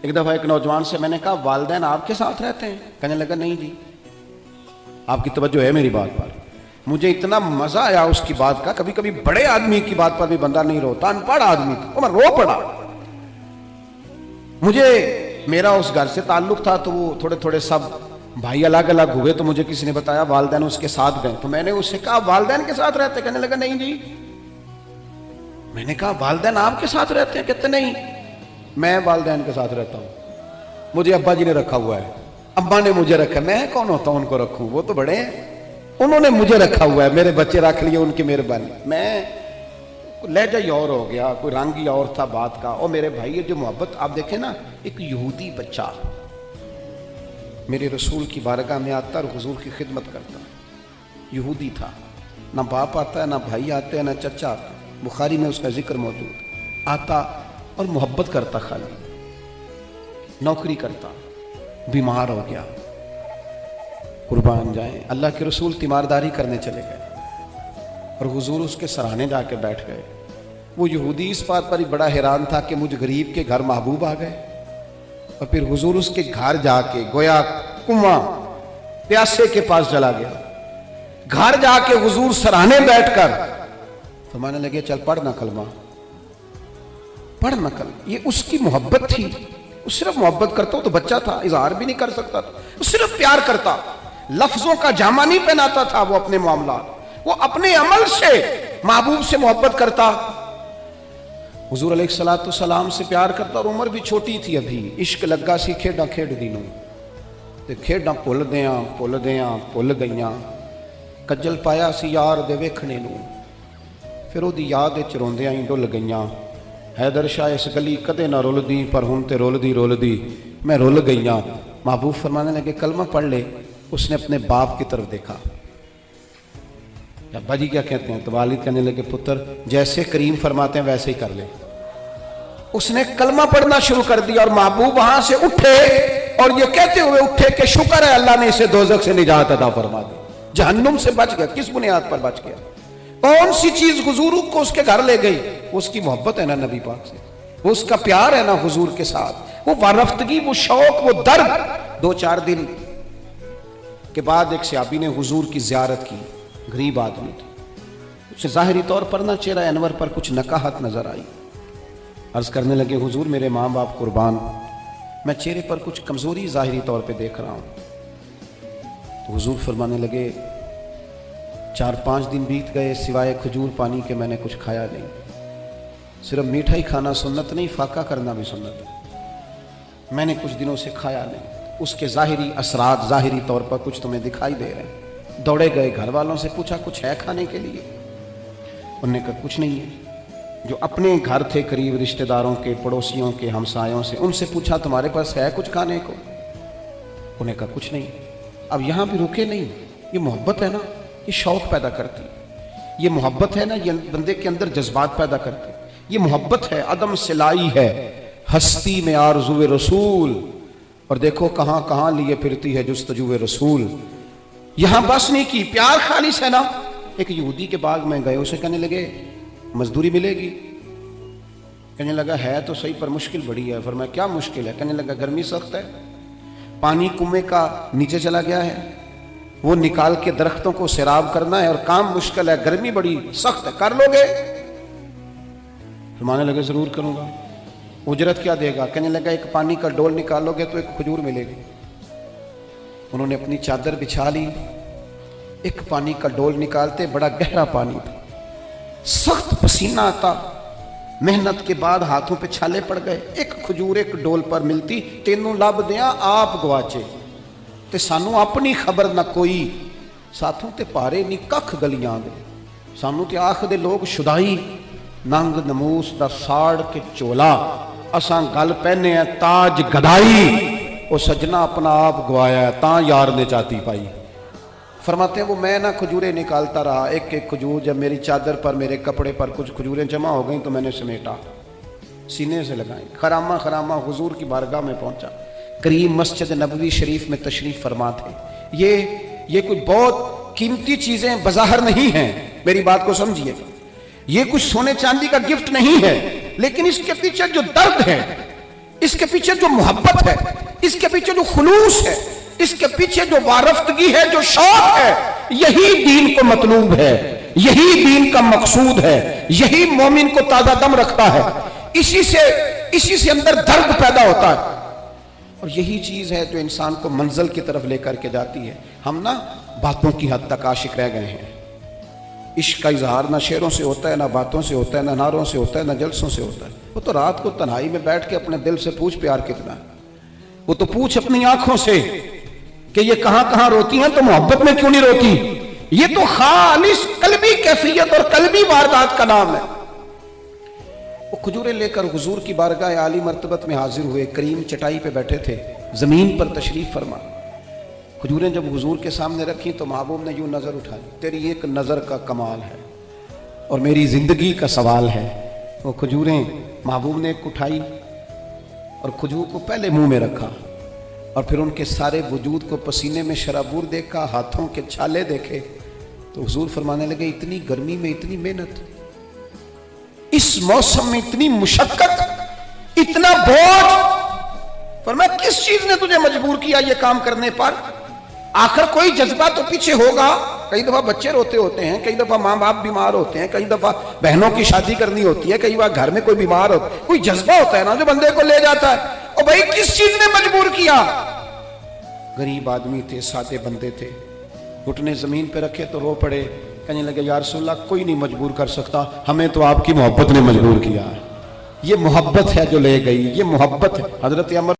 ایک دفعہ ایک نوجوان سے میں نے کہا والدین آپ کے ساتھ رہتے ہیں؟ کہنے لگا نہیں جی. آپ کی توجہ ہے میری بات پر؟ مجھے اتنا مزہ آیا اس کی بات کا. کبھی کبھی بڑے آدمی کی بات پر بھی بندہ نہیں روتا. ان پڑھ آدمی تھا, میں رو پڑا. مجھے میرا اس گھر سے تعلق تھا تو وہ تھوڑے تھوڑے سب بھائی الگ الگ ہوئے, تو مجھے کسی نے بتایا والدین اس کے ساتھ گئے. تو میں نے اس سے کہا والدین کے ساتھ رہتے؟ کہنے لگا نہیں جی. میں نے کہا والدین آپ کے ساتھ رہتے ہیں؟ کہتے نہیں میں والدین کے ساتھ رہتا ہوں, مجھے ابا جی نے رکھا ہوا ہے, ابا نے مجھے رکھا, میں کون ہوتا ہوں ان کو رکھوں, وہ تو بڑے ہیں, انہوں نے مجھے رکھا ہوا ہے, میرے بچے رکھ لیے ان کی مہربانی. میں لہجہ ہی اور ہو گیا, کوئی رنگ ہی اور تھا بات کا. اور میرے بھائی جو محبت آپ دیکھیں نا, ایک یہودی بچہ میرے رسول کی بارگاہ میں آتا اور حضور کی خدمت کرتا. یہودی تھا, نہ باپ آتا ہے, نہ بھائی آتے ہیں, نہ چچا آتا. بخاری میں اس کا ذکر موجود. آتا اور محبت کرتا, خالی نوکری کرتا, بیمار ہو گیا, قربان جائیں. اللہ کے رسول تیمارداری کرنے چلے گئے اور حضور اس کے سرانے جا کے بیٹھ گئے. وہ یہودی اس بات پر ہی بڑا حیران تھا کہ مجھ غریب کے گھر محبوب آ گئے. اور پھر حضور اس کے گھر جا کے گویا کنواں پیاسے کے پاس چلا گیا. گھر جا کے حضور سرانے بیٹھ کر فرمانے لگے چل پڑھنا کلمہ, پڑھنا کلمہ. یہ اس کی محبت تھی. وہ صرف محبت کرتا, تو بچہ تھا, اظہار بھی نہیں کر سکتا تھا, وہ صرف پیار کرتا. لفظوں کا جامہ نہیں پہناتا تھا وہ اپنے معاملات, وہ اپنے عمل سے محبوب سے محبت کرتا. حضور علیہ السلام سے پیار کرتا, اور عمر بھی چھوٹی تھی ابھی. عشق لگا سی کھیڈاں کھیڈ دی نوں, تے کھیڈاں بھل گئیاں. کجل پایا سی یار دے ویکھنے نوں, پھر وہ دی یاد وچ روندیاں ہی ڈل گئیاں. حیدر شاہ اس گلی کدے نہ رول دی, پر ہن تے رول دی میں رول گئیاں. محبوب فرمانے لگے کلمہ پڑھ لے. اس نے اپنے باپ کی طرف دیکھا. ابا جی کیا کہتے ہیں؟ تو والد کہنے لگے پتر جیسے کریم فرماتے ہیں ویسے ہی کر لے. اس نے کلمہ پڑھنا شروع کر دیا, اور محبوب وہاں سے اٹھے اور یہ کہتے ہوئے اٹھے کہ شکر ہے اللہ نے اسے دوزخ سے نجات عطا فرما دی, جہنم سے بچ گیا. کس بنیاد پر بچ گیا؟ کون سی چیز حضور کو اس کے گھر لے گئی؟ اس کی محبت ہے نا نبی پاک سے, وہ اس کا پیار ہے نا حضور کے ساتھ, وہ وارفتگی, وہ شوق, وہ درد. 2-4 دن کے بعد ایک صحابی نے حضور کی زیارت کی. غریب آدمی تھا, اسے ظاہری طور پر نہ چہرہ انور پر کچھ نکاہت نظر آئی. عرض کرنے لگے حضور میرے ماں باپ قربان, میں چہرے پر کچھ کمزوری ظاہری طور پہ دیکھ رہا ہوں. تو حضور فرمانے لگے 4-5 دن بیت گئے, سوائے کھجور پانی کے میں نے کچھ کھایا نہیں. صرف میٹھا ہی کھانا سنت نہیں, فاقہ کرنا بھی سنت ہے. میں نے کچھ دنوں سے کھایا نہیں. اس کے ظاہری اثرات ظاہری طور پر کچھ تمہیں دکھائی دے رہے ہیں. دوڑے گئے, گھر والوں سے پوچھا کچھ ہے کھانے کے لیے؟ انہوں نے کہا کچھ نہیں ہے. جو اپنے گھر تھے قریب رشتہ داروں کے, پڑوسیوں کے, ہمسایوں سے, ان سے پوچھا تمہارے پاس ہے کچھ کھانے کو؟ انہوں نے کہا کچھ نہیں. اب یہاں بھی رکے نہیں. یہ محبت ہے نا, یہ شوق پیدا کرتی. یہ محبت ہے نا, یہ بندے کے اندر جذبات پیدا کرتی. یہ محبت ہے, عدم سلائی ہے, ہستی میں آرزو رسول. اور دیکھو کہاں کہاں لیے پھرتی ہے جستجو رسول. یہاں بس نہیں کی, پیار خالص ہے نا. ایک یہودی کے باغ میں گئے, اسے کہنے لگے مزدوری ملے گی؟ کہنے لگا ہے تو صحیح پر مشکل بڑی ہے. فرمایا کیا مشکل ہے؟ کہنے لگا گرمی سخت ہے, پانی کنویں کا نیچے چلا گیا ہے, وہ نکال کے درختوں کو سیراب کرنا ہے, اور کام مشکل ہے, گرمی بڑی سخت ہے, کر لو گے؟ فرمانے لگے ضرور کروں گا. اجرت کیا دے گا؟ کہنے لگا ایک پانی کا ڈول نکالو گے تو ایک کھجور ملے گی. انہوں نے اپنی چادر بچھا لی, ایک پانی کا ڈول نکالتے, بڑا گہرا پانی تھا, سخت پسینہ آتا, محنت کے بعد ہاتھوں پہ چھالے پڑ گئے. ایک کھجور ایک ڈول پر ملتی, تینوں لب دیاں آپ گواچے, تے سانو اپنی خبر نہ کوئی, ساتھوں تے پارے نی ککھ گلیاں دے, سانو تے آخ دے لوگ شدائی, ننگ نموس دا ساڑ کے چولا, اساں گل پہنے ہیں تاج گدائی. وہ سجنا اپنا آپ گوایا ہے, تاں یار نے چاتی پائی. فرماتے ہیں وہ میں نہ کھجوریں نکالتا رہا, ایک ایک کھجور. جب میری چادر پر, میرے کپڑے پر کچھ کھجوریں جمع ہو گئیں تو میں نے سمیٹا, سینے سے لگائیں, خرامہ خرامہ حضور کی بارگاہ میں پہنچا. کریم مسجد نبوی شریف میں تشریف فرما تھے. یہ کوئی بہت قیمتی چیزیں بظاہر نہیں ہیں, میری بات کو سمجھیے. یہ کچھ سونے چاندی کا گفٹ نہیں ہے, لیکن اس کے پیچھے جو درد ہے, اس کے پیچھے جو محبت ہے، اس کے پیچھے جو خلوص ہے، اس کے پیچھے جو وارفتگی ہے، جو شوق ہے، یہی دین کو مطلوب ہے، یہی دین کا مقصود ہے، یہی مومن کو تازہ دم رکھتا ہے، اسی سے اندر درد پیدا ہوتا ہے، اور یہی چیز ہے جو انسان کو منزل کی طرف لے کر کے جاتی ہے۔ ہم نا باتوں کی حد تک عاشق رہ گئے ہیں۔ عشق کا اظہار نہ شعروں سے ہوتا ہے، نہ باتوں سے ہوتا ہے، نہ نعروں سے ہوتا ہے، نہ جلسوں سے ہوتا ہے۔ وہ تو رات کو تنہائی میں بیٹھ کے اپنے دل سے پوچھ پیار کتنا ہے، وہ تو پوچھ اپنی آنکھوں سے کہ یہ کہاں کہاں روتی ہیں تو محبت میں کیوں نہیں روتی۔ یہ تو خالص قلبی کیفیت اور قلبی واردات کا نام ہے۔ وہ کھجوریں لے کر حضور کی بارگاہ عالی مرتبت میں حاضر ہوئے، کریم چٹائی پہ بیٹھے تھے، زمین پر تشریف فرما۔ کھجوریں جب حضور کے سامنے رکھیں تو محبوب نے یوں نظر اٹھائی، تیری ایک نظر کا کمال ہے اور میری زندگی کا سوال ہے۔ وہ کھجوریں محبوب نے ایک اٹھائی اور کھجور کو پہلے منہ میں رکھا، اور پھر ان کے سارے وجود کو پسینے میں شرابور دیکھا، ہاتھوں کے چھالے دیکھے، تو حضور فرمانے لگے اتنی گرمی میں اتنی محنت، اس موسم میں اتنی مشقت، اتنا بوجھ، فرمایا کس چیز نے تجھے مجبور کیا یہ کام کرنے پر؟ آخر کوئی جذبہ تو پیچھے ہوگا۔ کئی دفعہ بچے روتے ہوتے ہیں، کئی دفعہ ماں باپ بیمار ہوتے ہیں، کئی دفعہ بہنوں کی شادی کرنی ہوتی ہے، کئی بار گھر میں کوئی بیمار ہوتا ہے، کوئی جذبہ ہوتا ہے نا جو بندے کو لے جاتا ہے۔ اور بھائی کس چیز نے مجبور کیا؟ غریب آدمی تھے، سادے بندے تھے، گھٹنے زمین پہ رکھے تو رو پڑے، کہنے لگے یا رسول اللہ کوئی نہیں مجبور کر سکتا، ہمیں تو آپ کی محبت نے مجبور کیا۔ یہ محبت ہے جو لے گئی، یہ محبت ہے۔ حضرت عمر